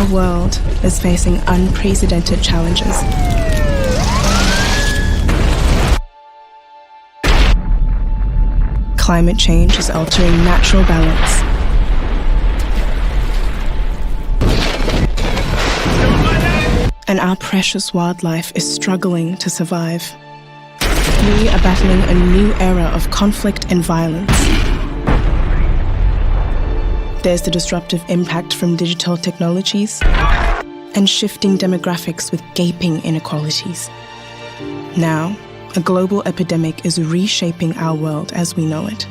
Our world is facing unprecedented challenges. Climate change is altering natural balance. And our precious wildlife is struggling to survive. We are battling a new era of conflict and violence. There's the disruptive impact from digital technologies and shifting demographics with gaping inequalities. Now, a global epidemic is reshaping our world as we know it.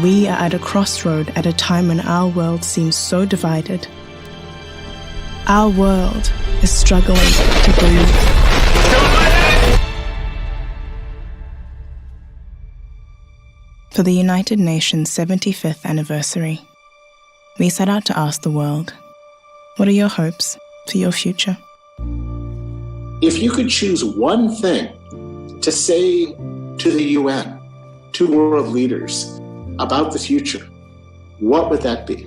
We are at a crossroad at a time when our world seems so divided. Our world is struggling to breathe. For the United Nations 75th anniversary, we set out to ask the world, what are your hopes for your future? If you could choose one thing to say to the UN, to world leaders about the future, what would that be?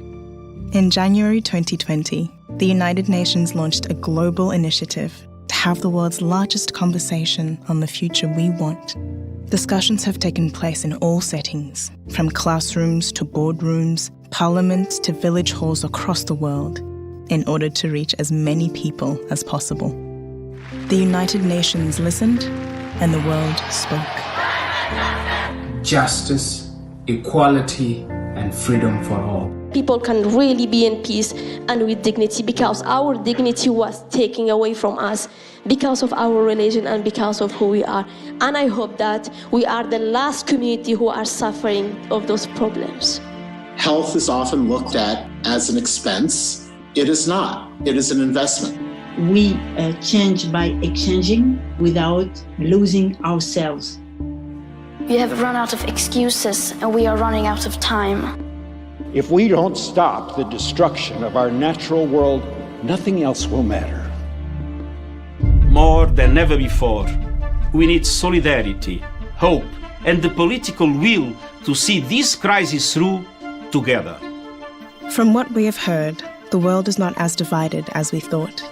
In January 2020, the United Nations launched a global initiative to have the world's largest conversation on the future we want. Discussions have taken place in all settings, from classrooms to boardrooms, parliaments to village halls across the world, in order to reach as many people as possible. The United Nations listened, and the world spoke. Justice, equality, and freedom for all. People can really be in peace and with dignity, because our dignity was taken away from us because of our religion and because of who we are. And I hope that we are the last community who are suffering of those problems. Health is often looked at as an expense. It is not. It is an investment. We change by exchanging without losing ourselves. We have run out of excuses and we are running out of time. If we don't stop the destruction of our natural world, nothing else will matter. More than ever before, we need solidarity, hope, and the political will to see this crisis through together. From what we have heard, the world is not as divided as we thought.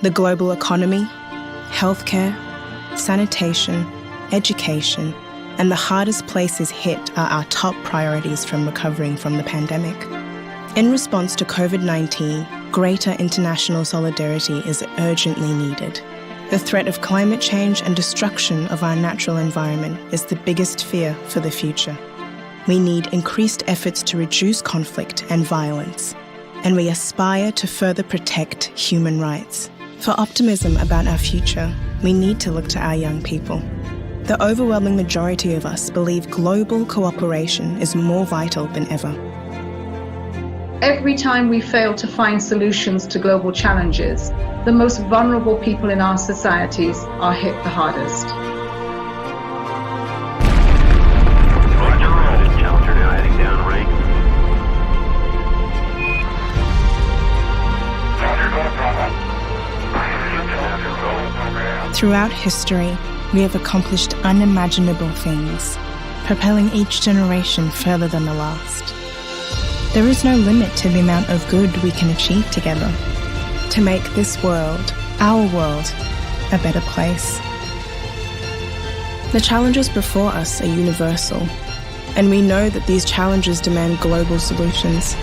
The global economy, healthcare, sanitation, education, and the hardest places hit are our top priorities from recovering from the pandemic. In response to COVID-19, greater international solidarity is urgently needed. The threat of climate change and destruction of our natural environment is the biggest fear for the future. We need increased efforts to reduce conflict and violence, and we aspire to further protect human rights. For optimism about our future, we need to look to our young people. The overwhelming majority of us believe global cooperation is more vital than ever. Every time we fail to find solutions to global challenges, the most vulnerable people in our societies are hit the hardest. Challenger now heading downrange. Throughout history, we have accomplished unimaginable things, propelling each generation further than the last. There is no limit to the amount of good we can achieve together to make this world, our world, a better place. The challenges before us are universal, and we know that these challenges demand global solutions.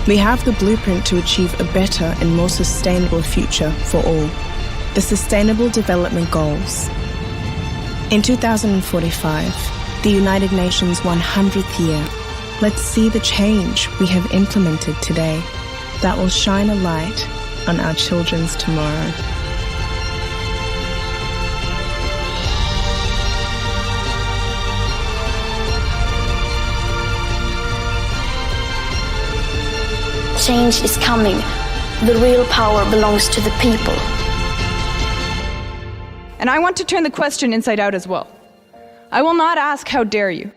We have the blueprint to achieve a better and more sustainable future for all. The Sustainable Development Goals. In 2045, the United Nations 100th year, let's see the change we have implemented today that will shine a light on our children's tomorrow. Change is coming. The real power belongs to the people. And I want to turn the question inside out as well. I will not ask, how dare you?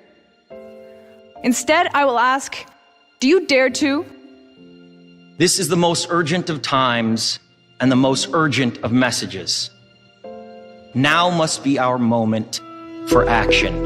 Instead, I will ask, do you dare to? This is the most urgent of times and the most urgent of messages. Now must be our moment for action.